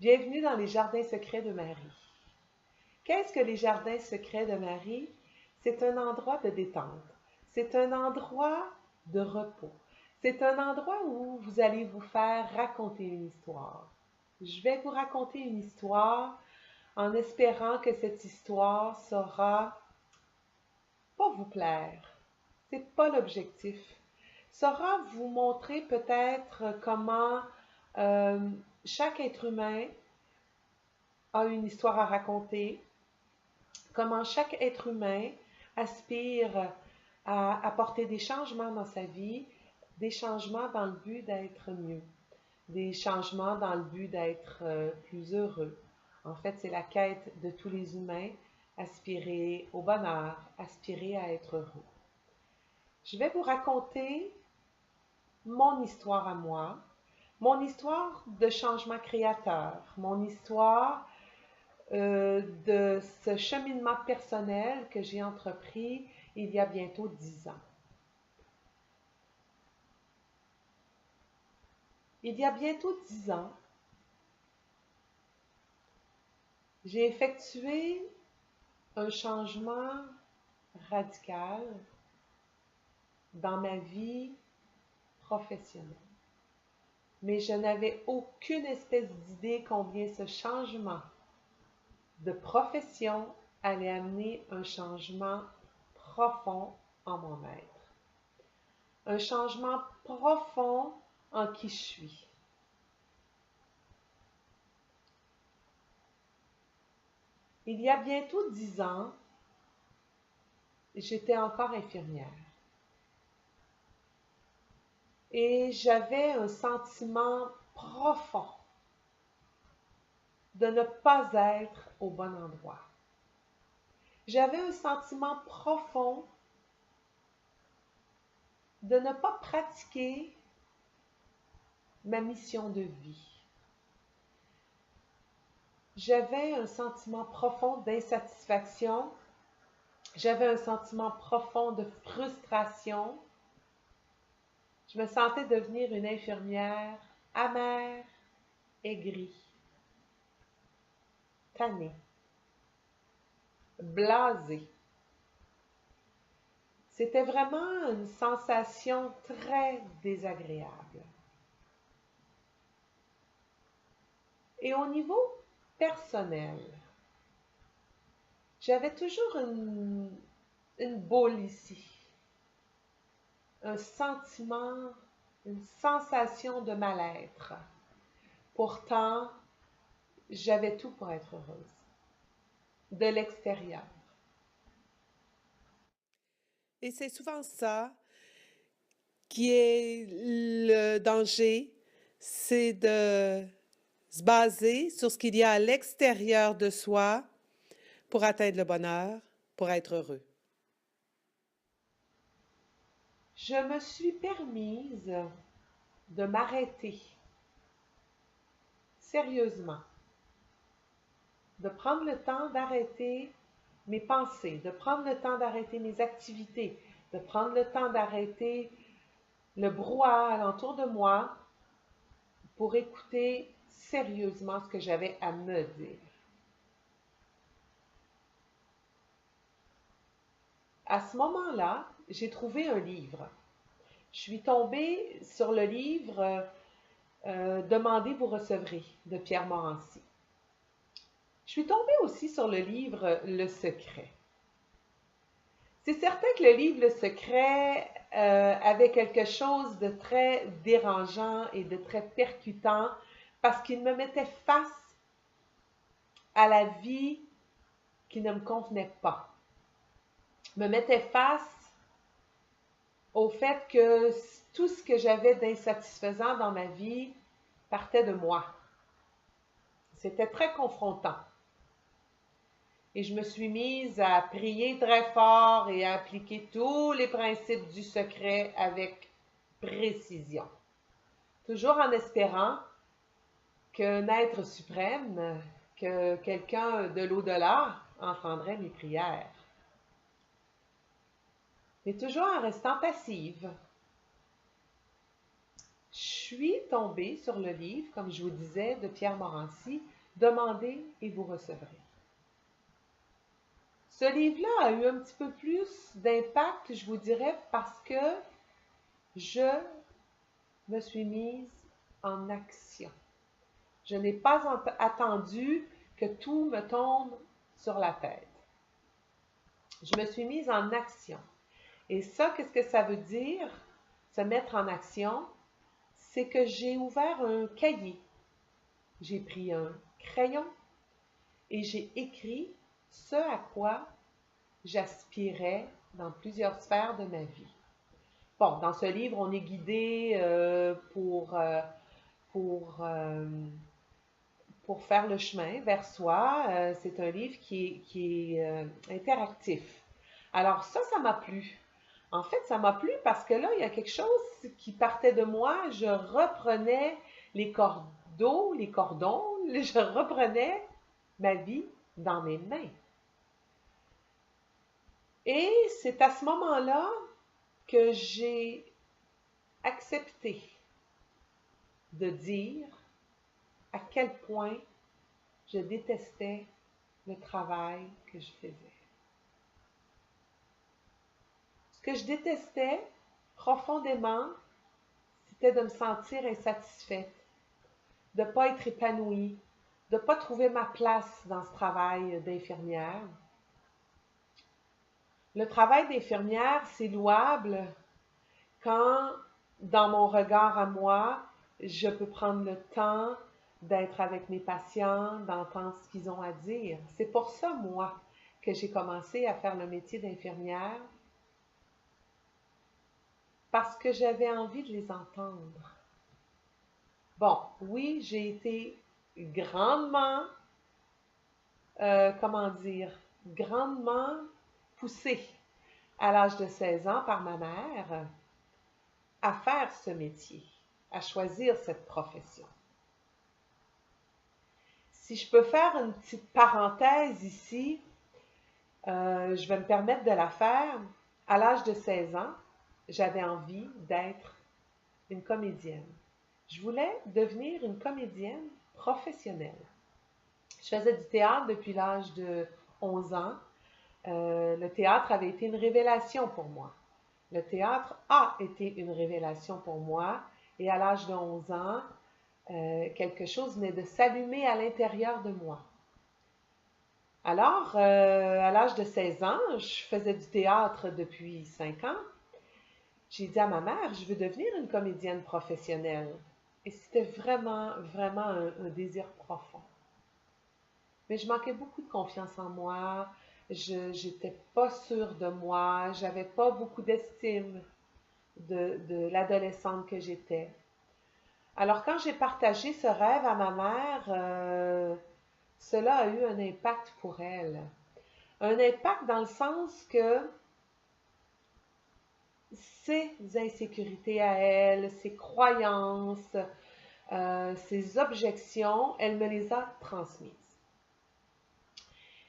Bienvenue dans les jardins secrets de Marie. Qu'est-ce que les jardins secrets de Marie? C'est un endroit de détente. C'est un endroit de repos. C'est un endroit où vous allez vous faire raconter une histoire. Je vais vous raconter une histoire en espérant que cette histoire saura pas vous plaire. C'est pas l'objectif. Saura vous montrer peut-être comment chaque être humain a une histoire à raconter, comment chaque être humain aspire à apporter des changements dans sa vie, des changements dans le but d'être mieux, des changements dans le but d'être plus heureux. En fait, c'est la quête de tous les humains, aspirer au bonheur, aspirer à être heureux. Je vais vous raconter mon histoire à moi, mon histoire de changement créateur, mon histoire de ce cheminement personnel que j'ai entrepris il y a bientôt 10 ans. Il y a bientôt 10 ans, j'ai effectué un changement radical dans ma vie professionnelle. Mais je n'avais aucune espèce d'idée combien ce changement de profession allait amener un changement profond en mon être. Un changement profond en qui je suis. Il y a bientôt 10 ans, j'étais encore infirmière. Et j'avais un sentiment profond de ne pas être au bon endroit. J'avais un sentiment profond de ne pas pratiquer ma mission de vie. J'avais un sentiment profond d'insatisfaction. J'avais un sentiment profond de frustration. Je me sentais devenir une infirmière amère, aigrie, tannée, blasée. C'était vraiment une sensation très désagréable. Et au niveau personnel, j'avais toujours une boule ici, un sentiment, une sensation de mal-être. Pourtant, j'avais tout pour être heureuse, de l'extérieur. Et c'est souvent ça qui est le danger, c'est de se baser sur ce qu'il y a à l'extérieur de soi pour atteindre le bonheur, pour être heureux. Je me suis permise de m'arrêter sérieusement, de prendre le temps d'arrêter mes pensées, de prendre le temps d'arrêter mes activités, de prendre le temps d'arrêter le brouhaha alentour de moi pour écouter sérieusement ce que j'avais à me dire. À ce moment-là, j'ai trouvé un livre. Je suis tombée sur le livre Demandez, vous recevrez de Pierre Morancy. Je suis tombée aussi sur le livre Le Secret. C'est certain que le livre Le Secret avait quelque chose de très dérangeant et de très percutant parce qu'il me mettait face à la vie qui ne me convenait pas. Me mettait face au fait que tout ce que j'avais d'insatisfaisant dans ma vie partait de moi. C'était très confrontant. Et je me suis mise à prier très fort et à appliquer tous les principes du secret avec précision. Toujours en espérant qu'un être suprême, que quelqu'un de l'au-delà entendrait mes prières. Mais toujours en restant passive. je suis tombée sur le livre, comme je vous disais, de Pierre Morancy, Demandez et vous recevrez. Ce livre-là a eu un petit peu plus d'impact, je vous dirais, parce que je me suis mise en action. Je n'ai pas attendu que tout me tombe sur la tête. Je me suis mise en action. Et ça, qu'est-ce que ça veut dire, se mettre en action? C'est que j'ai ouvert un cahier. J'ai pris un crayon et j'ai écrit ce à quoi j'aspirais dans plusieurs sphères de ma vie. Bon, dans ce livre, on est guidé pour faire le chemin vers soi. C'est un livre qui est interactif. Alors ça m'a plu. En fait, ça m'a plu parce que là, il y a quelque chose qui partait de moi. Je reprenais les cordons, je reprenais ma vie dans mes mains. Et c'est à ce moment-là que j'ai accepté de dire à quel point je détestais le travail que je faisais. Ce que je détestais profondément, c'était de me sentir insatisfaite, de ne pas être épanouie, de ne pas trouver ma place dans ce travail d'infirmière. Le travail d'infirmière, c'est louable quand, dans mon regard à moi, je peux prendre le temps d'être avec mes patients, d'entendre ce qu'ils ont à dire. C'est pour ça, moi, que j'ai commencé à faire le métier d'infirmière, parce que j'avais envie de les entendre. Bon, oui, j'ai été grandement, grandement poussée à l'âge de 16 ans par ma mère à faire ce métier, à choisir cette profession. Si je peux faire une petite parenthèse ici, je vais me permettre de la faire. À l'âge de 16 ans, j'avais envie d'être une comédienne. Je voulais devenir une comédienne professionnelle. Je faisais du théâtre depuis l'âge de 11 ans. Le théâtre avait été une révélation pour moi. Le théâtre a été une révélation pour moi. Et à l'âge de 11 ans, quelque chose venait de s'allumer à l'intérieur de moi. Alors, à l'âge de 16 ans, je faisais du théâtre depuis 5 ans. J'ai dit à ma mère, je veux devenir une comédienne professionnelle. Et c'était vraiment, vraiment un désir profond. Mais je manquais beaucoup de confiance en moi. Je n'étais pas sûre de moi. J'avais pas beaucoup d'estime de l'adolescente que j'étais. Alors, quand j'ai partagé ce rêve à ma mère, cela a eu un impact pour elle. Un impact dans le sens que ses insécurités à elle, ses croyances, ses objections, elle me les a transmises.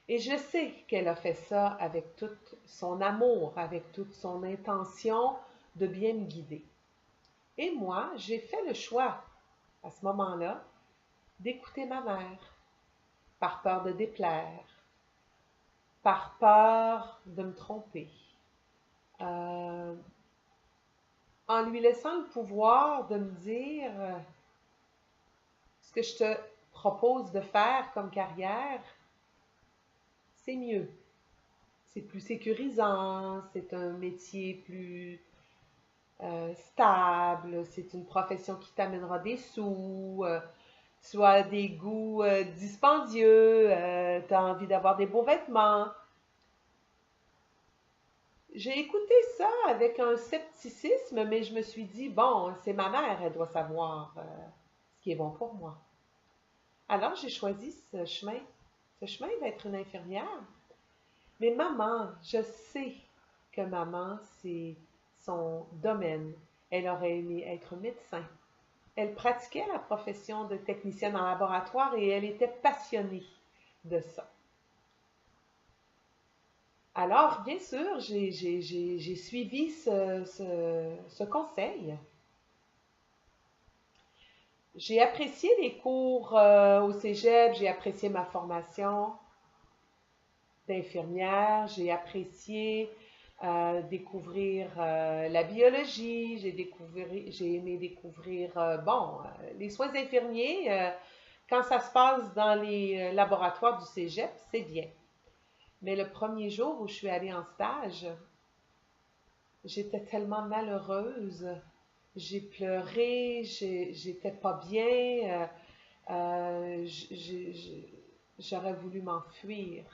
Et je sais qu'elle a fait ça avec tout son amour, avec toute son intention de bien me guider. Et moi, j'ai fait le choix, à ce moment-là, d'écouter ma mère, par peur de déplaire, par peur de me tromper, en lui laissant le pouvoir de me dire ce que je te propose de faire comme carrière, c'est mieux. C'est plus sécurisant, c'est un métier plus stable, c'est une profession qui t'amènera des sous, tu as des goûts dispendieux, tu as envie d'avoir des beaux vêtements. J'ai écouté ça avec un scepticisme, mais je me suis dit, bon, c'est ma mère, elle doit savoir ce qui est bon pour moi. Alors, j'ai choisi ce chemin d'être une infirmière. Mais maman, je sais que maman, c'est son domaine. Elle aurait aimé être médecin. Elle pratiquait la profession de technicienne en laboratoire et elle était passionnée de ça. Alors, bien sûr, j'ai suivi ce conseil. J'ai apprécié les cours au cégep, j'ai apprécié ma formation d'infirmière, j'ai apprécié découvrir la biologie, j'ai aimé découvrir, les soins infirmiers. Quand ça se passe dans les laboratoires du cégep, c'est bien. Mais le premier jour où je suis allée en stage, j'étais tellement malheureuse. J'ai pleuré, j'étais pas bien. J'aurais voulu m'enfuir.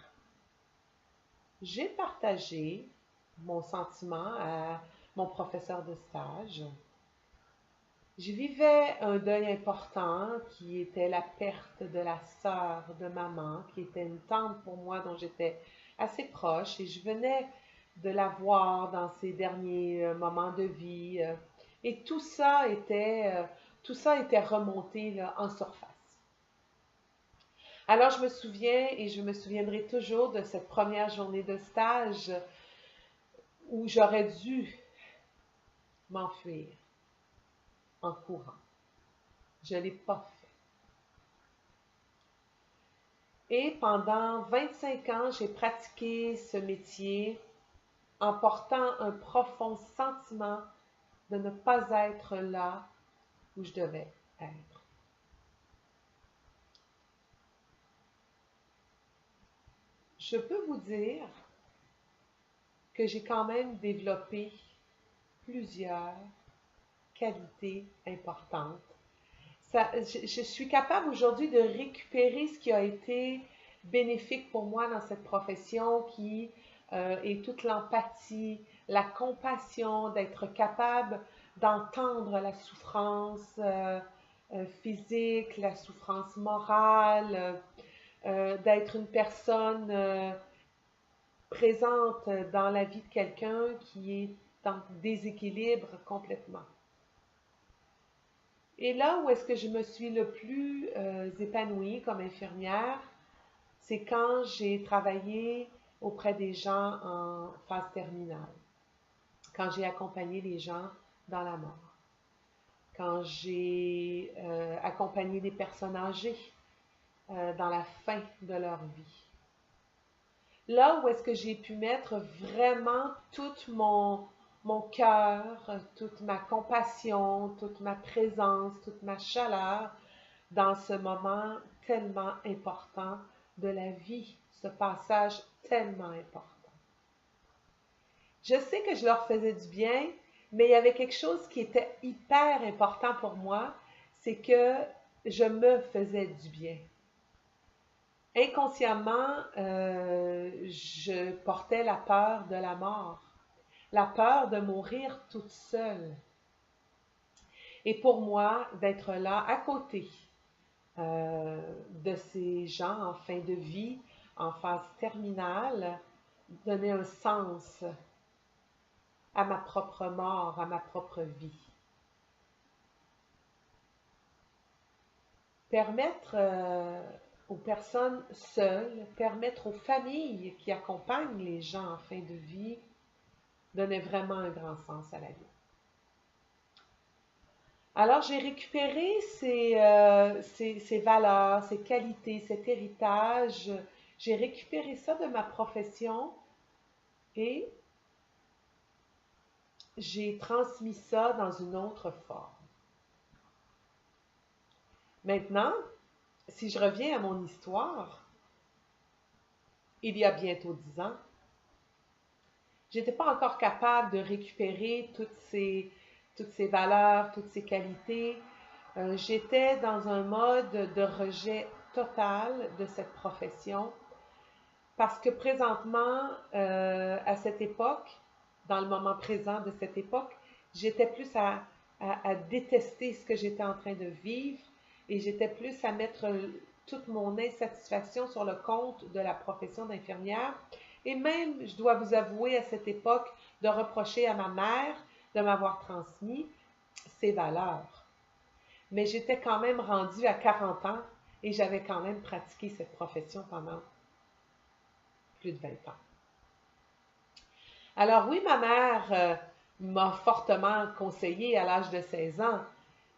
J'ai partagé mon sentiment à mon professeur de stage. Je vivais un deuil important qui était la perte de la sœur de maman, qui était une tante pour moi dont j'étais assez proche et je venais de la voir dans ses derniers moments de vie. Et tout ça était remonté là, en surface. Alors je me souviens et je me souviendrai toujours de cette première journée de stage où j'aurais dû m'enfuir en courant. Je ne l'ai pas fait. Et pendant 25 ans, j'ai pratiqué ce métier en portant un profond sentiment de ne pas être là où je devais être. Je peux vous dire que j'ai quand même développé plusieurs qualités importantes. Je suis capable aujourd'hui de récupérer ce qui a été bénéfique pour moi dans cette profession qui est toute l'empathie, la compassion, d'être capable d'entendre la souffrance physique, la souffrance morale, d'être une personne présente dans la vie de quelqu'un qui est en déséquilibre complètement. Et là où est-ce que je me suis le plus épanouie comme infirmière, c'est quand j'ai travaillé auprès des gens en phase terminale, quand j'ai accompagné les gens dans la mort, quand j'ai accompagné des personnes âgées dans la fin de leur vie. Là où est-ce que j'ai pu mettre vraiment tout mon cœur, toute ma compassion, toute ma présence, toute ma chaleur dans ce moment tellement important de la vie, ce passage tellement important. Je sais que je leur faisais du bien, mais il y avait quelque chose qui était hyper important pour moi, c'est que je me faisais du bien. Inconsciemment, je portais la peur de la mort, la peur de mourir toute seule. Et pour moi, d'être là à côté de ces gens en fin de vie, en phase terminale, donnait un sens à ma propre mort, à ma propre vie. Permettre aux personnes seules, permettre aux familles qui accompagnent les gens en fin de vie, donnait vraiment un grand sens à la vie. Alors, j'ai récupéré ces valeurs, ces qualités, cet héritage. J'ai récupéré ça de ma profession et j'ai transmis ça dans une autre forme. Maintenant, si je reviens à mon histoire, il y a bientôt 10 ans, j'étais pas encore capable de récupérer toutes ces valeurs, toutes ces qualités. J'étais dans un mode de rejet total de cette profession parce que présentement, à cette époque, dans le moment présent de cette époque, j'étais plus à détester ce que j'étais en train de vivre et j'étais plus à mettre toute mon insatisfaction sur le compte de la profession d'infirmière. Et même, je dois vous avouer à cette époque, de reprocher à ma mère de m'avoir transmis ces valeurs. Mais j'étais quand même rendue à 40 ans et j'avais quand même pratiqué cette profession pendant plus de 20 ans. Alors oui, ma mère m'a fortement conseillé à l'âge de 16 ans,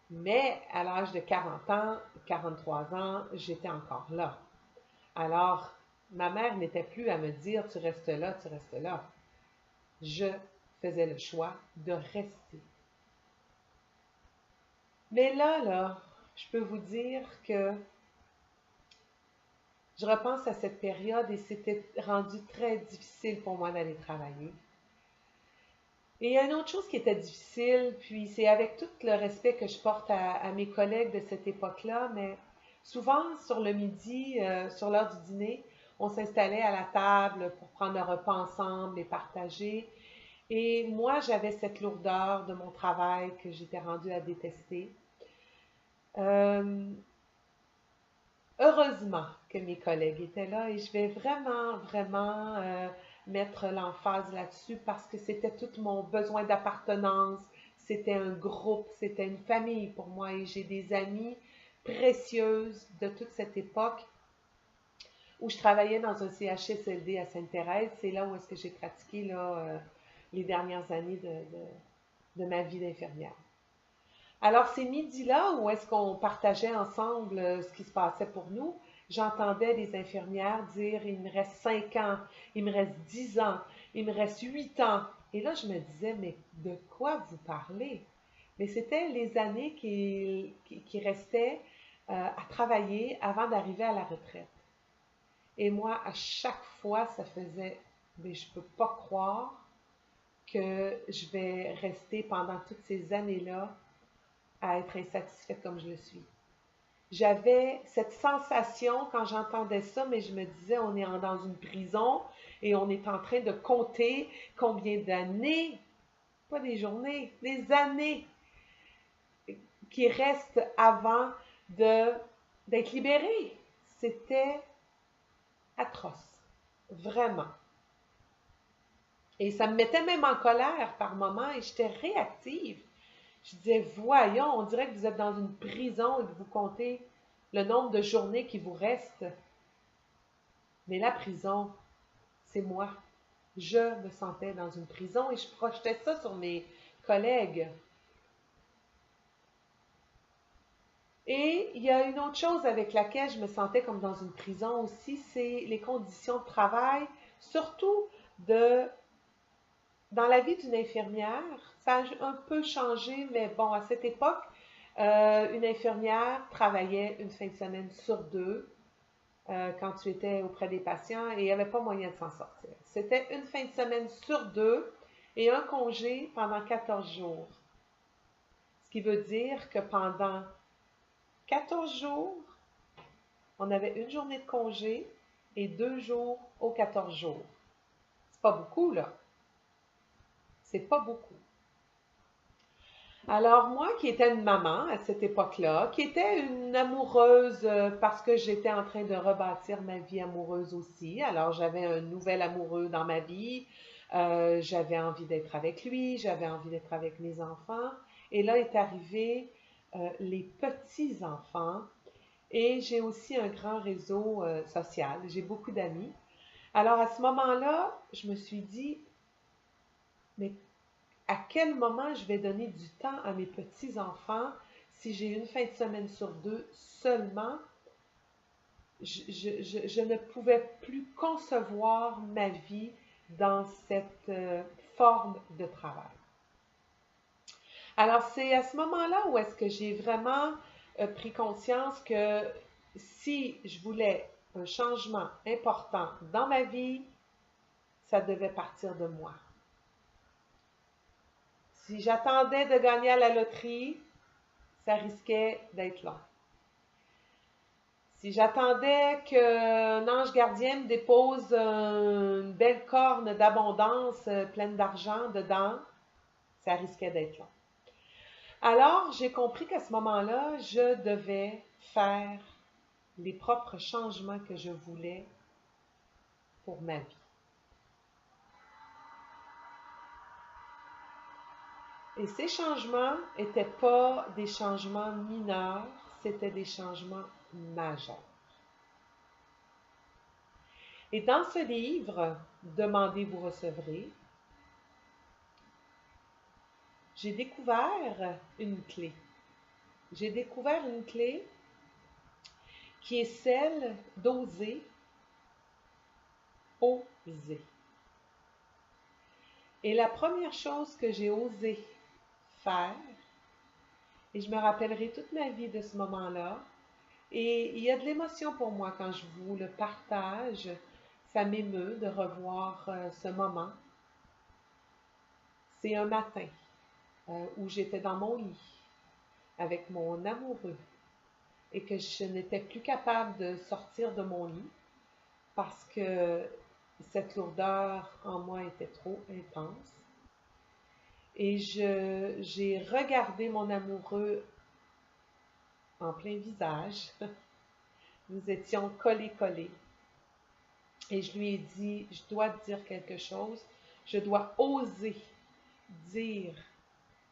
Mais à l'âge de 40 ans, 43 ans, j'étais encore là. Alors, ma mère n'était plus à me dire, tu restes là, tu restes là. Je faisais le choix de rester. Mais là, je peux vous dire que je repense à cette période et c'était rendu très difficile pour moi d'aller travailler. Et il y a une autre chose qui était difficile, puis c'est avec tout le respect que je porte à mes collègues de cette époque-là, mais souvent sur le midi, sur l'heure du dîner, on s'installait à la table pour prendre le repas ensemble et partager. Et moi, j'avais cette lourdeur de mon travail que j'étais rendue à détester. Euh, Heureusement que mes collègues étaient là et je vais vraiment mettre l'emphase là-dessus parce que c'était tout mon besoin d'appartenance, c'était un groupe, c'était une famille pour moi et j'ai des amies précieuses de toute cette époque où je travaillais dans un CHSLD à Sainte-Thérèse. C'est là où est-ce que j'ai pratiqué là, les dernières années de ma vie d'infirmière. Alors, ces midis-là, où est-ce qu'on partageait ensemble ce qui se passait pour nous, j'entendais les infirmières dire, il me reste 5 ans, il me reste 10 ans, il me reste 8 ans. Et là, je me disais, mais de quoi vous parlez? Mais c'était les années qui restaient à travailler avant d'arriver à la retraite. Et moi, à chaque fois, ça faisait, mais je ne peux pas croire que je vais rester pendant toutes ces années-là à être insatisfaite comme je le suis. J'avais cette sensation quand j'entendais ça, mais je me disais, on est dans une prison et on est en train de compter combien d'années, pas des journées, des années qui restent avant d'être libéré. C'était atroce, vraiment. Et ça me mettait même en colère par moments et j'étais réactive. Je disais, voyons, on dirait que vous êtes dans une prison et que vous comptez le nombre de journées qui vous restent. Mais la prison, c'est moi. Je me sentais dans une prison et je projetais ça sur mes collègues. Et il y a une autre chose avec laquelle je me sentais comme dans une prison aussi, c'est les conditions de travail, surtout dans la vie d'une infirmière. Ça a un peu changé, mais bon, à cette époque, une infirmière travaillait une fin de semaine sur deux quand tu étais auprès des patients et il n'y avait pas moyen de s'en sortir. C'était une fin de semaine sur deux et un congé pendant 14 jours. Ce qui veut dire que pendant 14 jours, on avait une journée de congé et 2 jours aux 14 jours. C'est pas beaucoup, là. C'est pas beaucoup. Alors moi, qui étais une maman à cette époque-là, qui était une amoureuse parce que j'étais en train de rebâtir ma vie amoureuse aussi, alors j'avais un nouvel amoureux dans ma vie, j'avais envie d'être avec lui, j'avais envie d'être avec mes enfants, et là est arrivé les petits-enfants, et j'ai aussi un grand réseau social, j'ai beaucoup d'amis. Alors à ce moment-là, je me suis dit, mais à quel moment je vais donner du temps à mes petits-enfants si j'ai une fin de semaine sur deux seulement? Je ne pouvais plus concevoir ma vie dans cette forme de travail. Alors, c'est à ce moment-là où est-ce que j'ai vraiment pris conscience que si je voulais un changement important dans ma vie, ça devait partir de moi. Si j'attendais de gagner à la loterie, ça risquait d'être long. Si j'attendais qu'un ange gardien me dépose une belle corne d'abondance pleine d'argent dedans, ça risquait d'être long. Alors, j'ai compris qu'à ce moment-là, je devais faire les propres changements que je voulais pour ma vie. Et ces changements n'étaient pas des changements mineurs, c'était des changements majeurs. Et dans ce livre, Demandez, vous recevrez, j'ai découvert une clé. j'ai découvert une clé qui est celle d'oser, oser. Et la première chose que j'ai osé faire, et je me rappellerai toute ma vie de ce moment-là, et il y a de l'émotion pour moi quand je vous le partage, ça m'émeut de revoir ce moment. C'est un matin où j'étais dans mon lit avec mon amoureux et que je n'étais plus capable de sortir de mon lit parce que cette lourdeur en moi était trop intense. Et j'ai regardé mon amoureux en plein visage. Nous étions collés. Et je lui ai dit, je dois te dire quelque chose. Je dois oser dire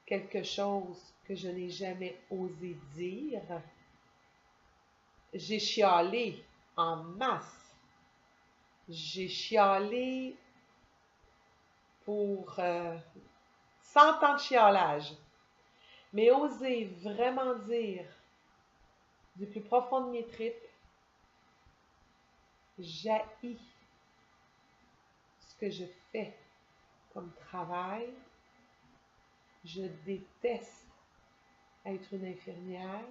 quelque chose que je n'ai jamais osé dire. J'ai chialé en masse. J'ai chialé pour 100 ans de chialage. Mais oser vraiment dire du plus profond de mes tripes, j'haïs ce que je fais comme travail. Je déteste être une infirmière.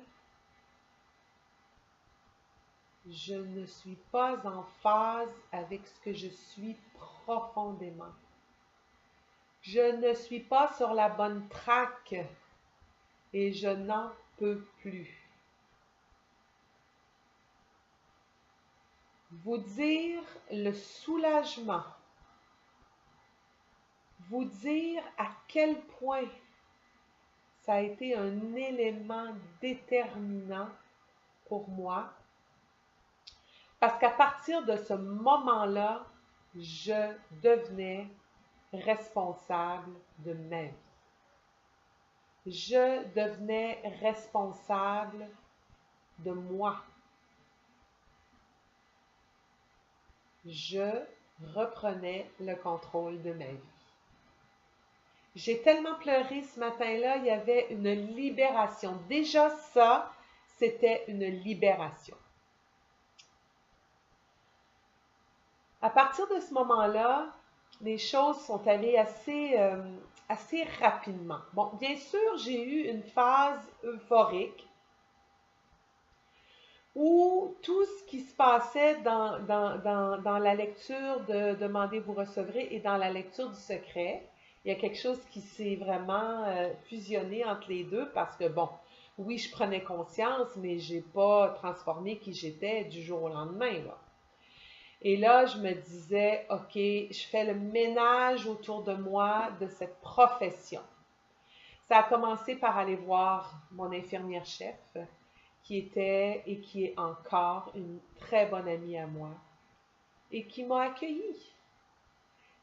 Je ne suis pas en phase avec ce que je suis profondément. Je ne suis pas sur la bonne track et je n'en peux plus. Vous dire le soulagement, vous dire à quel point ça a été un élément déterminant pour moi, parce qu'à partir de ce moment-là, je devenais responsable de ma vie. Je devenais responsable de moi. Je reprenais le contrôle de ma vie. J'ai tellement pleuré ce matin-là, il y avait une libération. Déjà ça, c'était une libération. À partir de ce moment-là, les choses sont allées assez rapidement. Bon, bien sûr, j'ai eu une phase euphorique où tout ce qui se passait dans la lecture de Demandez, vous recevrez et dans la lecture du secret, il y a quelque chose qui s'est vraiment fusionné entre les deux parce que, bon, oui, je prenais conscience, mais je n'ai pas transformé qui j'étais du jour au lendemain, là. Et là, je me disais, OK, je fais le ménage autour de moi de cette profession. Ça a commencé par aller voir mon infirmière-chef, qui était et qui est encore une très bonne amie à moi, et qui m'a accueillie,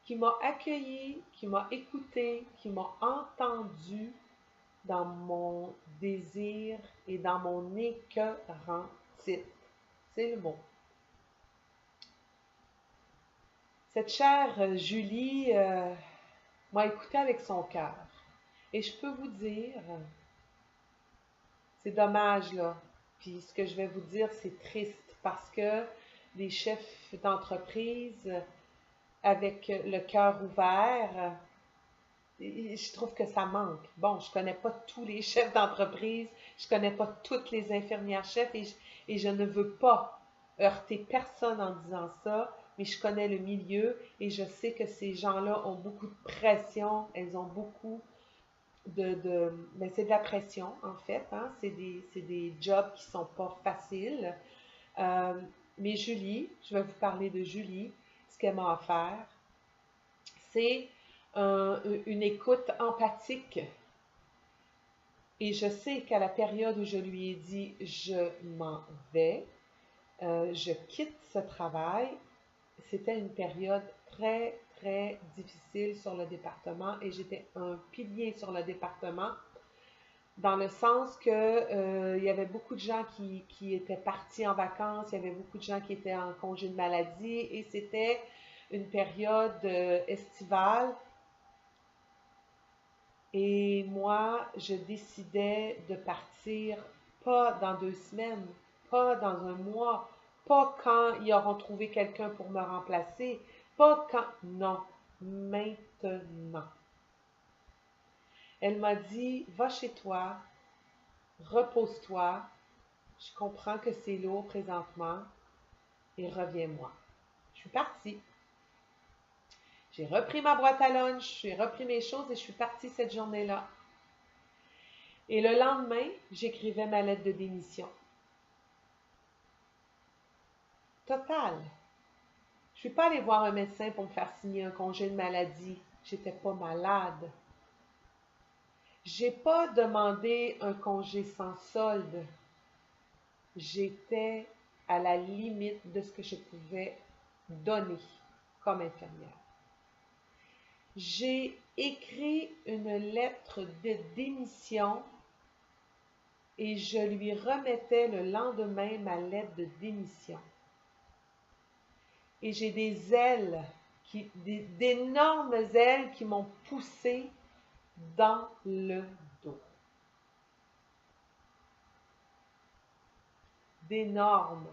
qui m'a écoutée, qui m'a entendue dans mon désir et dans mon écœurantite. C'est le mot. Cette chère Julie m'a écoutée avec son cœur. Et je peux vous dire, c'est dommage là, puis ce que je vais vous dire, c'est triste parce que les chefs d'entreprise avec le cœur ouvert, je trouve que ça manque. Bon, je ne connais pas tous les chefs d'entreprise, je ne connais pas toutes les infirmières chefs et je ne veux pas heurter personne en disant ça, mais je connais le milieu et je sais que ces gens-là ont beaucoup de pression, elles ont beaucoup ben c'est de la pression en fait, hein? C'est des jobs qui sont pas faciles. Mais Julie, je vais vous parler de Julie, ce qu'elle m'a offert, c'est une écoute empathique. Et je sais qu'à la période où je lui ai dit je m'en vais, je quitte ce travail, c'était une période très, très difficile sur le département et j'étais un pilier sur le département dans le sens que il y avait beaucoup de gens qui étaient partis en vacances, il y avait beaucoup de gens qui étaient en congé de maladie et c'était une période estivale Et moi, je décidais de partir pas dans 2 semaines, pas dans un mois, pas quand ils auront trouvé quelqu'un pour me remplacer, pas quand... Non, maintenant. Elle m'a dit, va chez toi, repose-toi, je comprends que c'est lourd présentement et reviens-moi. Je suis partie. J'ai repris ma boîte à lunch, j'ai repris mes choses et je suis partie cette journée-là. Et le lendemain, j'écrivais ma lettre de démission. Total. Je ne suis pas allée voir un médecin pour me faire signer un congé de maladie. J'étais pas malade. J'ai pas demandé un congé sans solde. J'étais à la limite de ce que je pouvais donner comme infirmière. J'ai écrit une lettre de démission et je lui remettais le lendemain ma lettre de démission. Et j'ai des ailes, d'énormes ailes qui m'ont poussé dans le dos. D'énormes.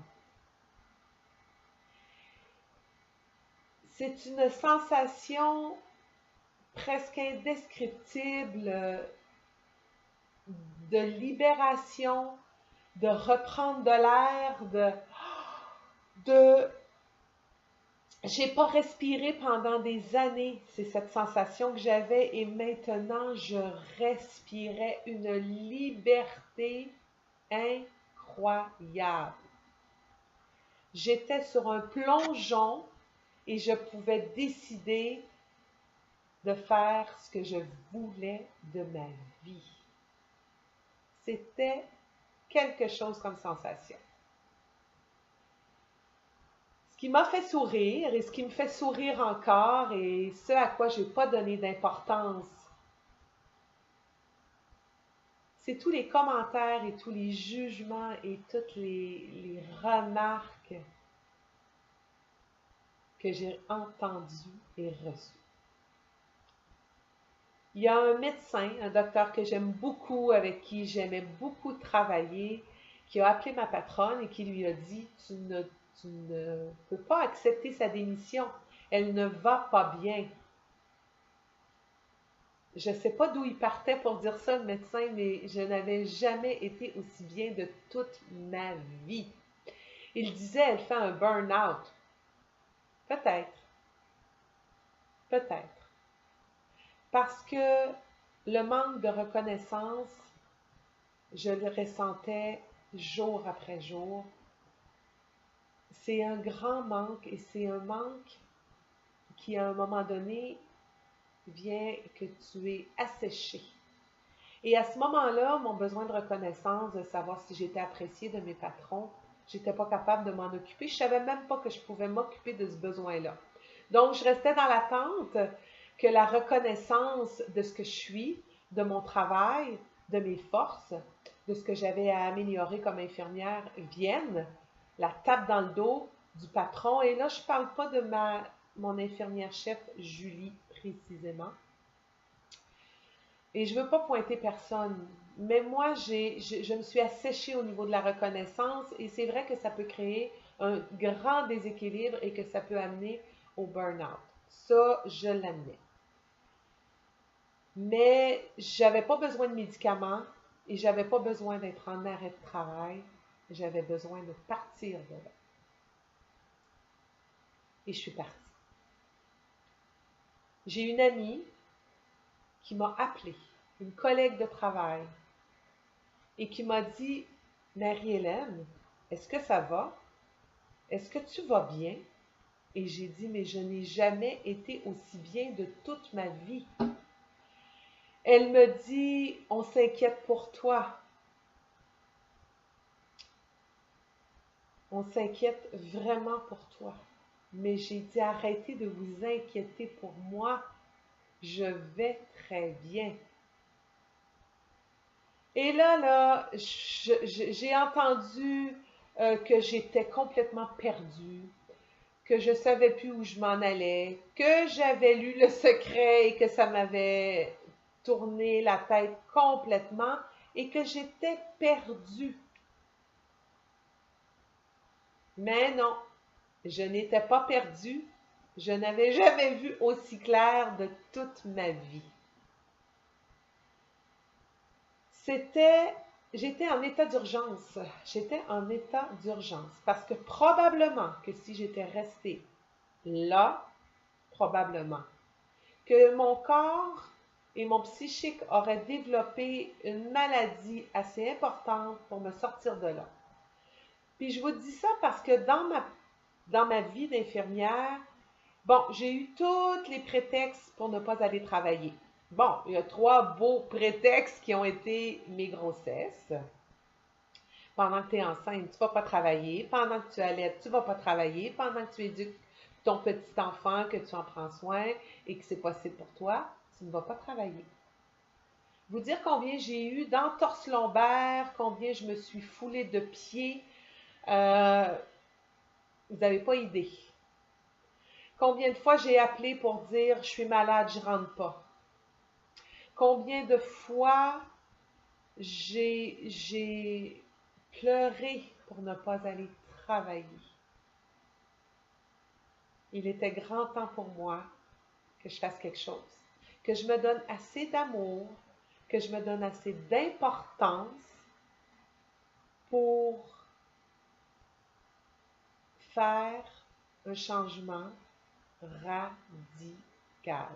C'est une sensation presque indescriptible de libération, de reprendre de l'air, j'ai pas respiré pendant des années, c'est cette sensation que j'avais et maintenant je respirais une liberté incroyable. J'étais sur un plongeon et je pouvais décider de faire ce que je voulais de ma vie. C'était quelque chose comme sensation. Ce qui m'a fait sourire et ce qui me fait sourire encore et ce à quoi je n'ai pas donné d'importance, c'est tous les commentaires et tous les jugements et toutes les remarques que j'ai entendues et reçues. Il y a un médecin, un docteur que j'aime beaucoup, avec qui j'aimais beaucoup travailler, qui a appelé ma patronne et qui lui a dit « Tu ne peux pas accepter sa démission, elle ne va pas bien. » Je ne sais pas d'où il partait pour dire ça, le médecin, mais je n'avais jamais été aussi bien de toute ma vie. Il disait « Elle fait un burn-out. » Peut-être. Peut-être. Parce que le manque de reconnaissance, je le ressentais jour après jour. C'est un grand manque et c'est un manque qui, à un moment donné, vient que tu es asséché. Et à ce moment-là, mon besoin de reconnaissance, de savoir si j'étais appréciée de mes patrons, je n'étais pas capable de m'en occuper. Je ne savais même pas que je pouvais m'occuper de ce besoin-là. Donc, je restais dans l'attente que la reconnaissance de ce que je suis, de mon travail, de mes forces, de ce que j'avais à améliorer comme infirmière vienne, la tape dans le dos du patron. Et là, je ne parle pas de mon infirmière-chef, Julie, précisément. Et je ne veux pas pointer personne, mais moi, je me suis asséchée au niveau de la reconnaissance et c'est vrai que ça peut créer un grand déséquilibre et que ça peut amener au burn-out. Ça, je l'admets. Mais j'avais pas besoin de médicaments et j'avais pas besoin d'être en arrêt de travail. J'avais besoin de partir de là. Et je suis partie. J'ai une amie qui m'a appelée, une collègue de travail, et qui m'a dit « Marie-Hélène, est-ce que ça va? Est-ce que tu vas bien? » Et j'ai dit « Mais je n'ai jamais été aussi bien de toute ma vie. » Elle me dit « On s'inquiète pour toi. » On s'inquiète vraiment pour toi. Mais j'ai dit « Arrêtez de vous inquiéter pour moi. Je vais très bien. » Et là, j'ai entendu que j'étais complètement perdue, que je ne savais plus où je m'en allais, que j'avais lu Le Secret et que ça m'avait tourné la tête complètement et que j'étais perdue. Mais non, je n'étais pas perdue. Je n'avais jamais vu aussi clair de toute ma vie. J'étais en état d'urgence. J'étais en état d'urgence parce que probablement que si j'étais restée là, probablement que mon corps et mon psychique auraient développé une maladie assez importante pour me sortir de là. Puis je vous dis ça parce que dans ma vie d'infirmière, bon, j'ai eu tous les prétextes pour ne pas aller travailler. Bon, il y a 3 beaux prétextes qui ont été mes grossesses. Pendant que tu es enceinte, tu ne vas pas travailler. Pendant que tu allaites, tu ne vas pas travailler. Pendant que tu éduques ton petit enfant, que tu en prends soin et que c'est possible pour toi, tu ne vas pas travailler. Vous dire combien j'ai eu d'entorses lombaires, combien je me suis foulée de pieds, vous n'avez pas idée. Combien de fois j'ai appelé pour dire « je suis malade, je ne rentre pas ». Combien de fois j'ai pleuré pour ne pas aller travailler. Il était grand temps pour moi que je fasse quelque chose, que je me donne assez d'amour, que je me donne assez d'importance pour faire un changement radical.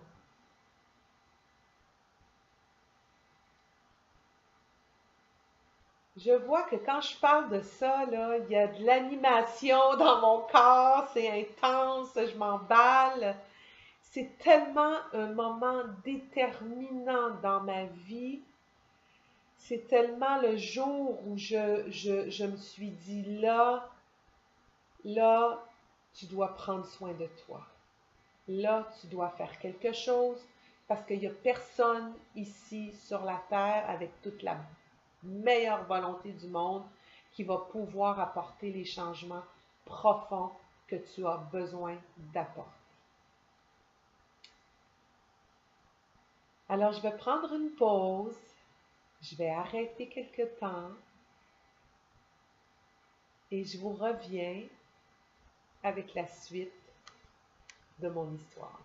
Je vois que quand je parle de ça, là, il y a de l'animation dans mon corps, c'est intense, je m'emballe. C'est tellement un moment déterminant dans ma vie. C'est tellement le jour où je me suis dit, là, tu dois prendre soin de toi. Là, tu dois faire quelque chose parce qu'il n'y a personne ici sur la terre avec toute la meilleure volonté du monde qui va pouvoir apporter les changements profonds que tu as besoin d'apporter. Alors, je vais prendre une pause, je vais arrêter quelque temps et je vous reviens avec la suite de mon histoire.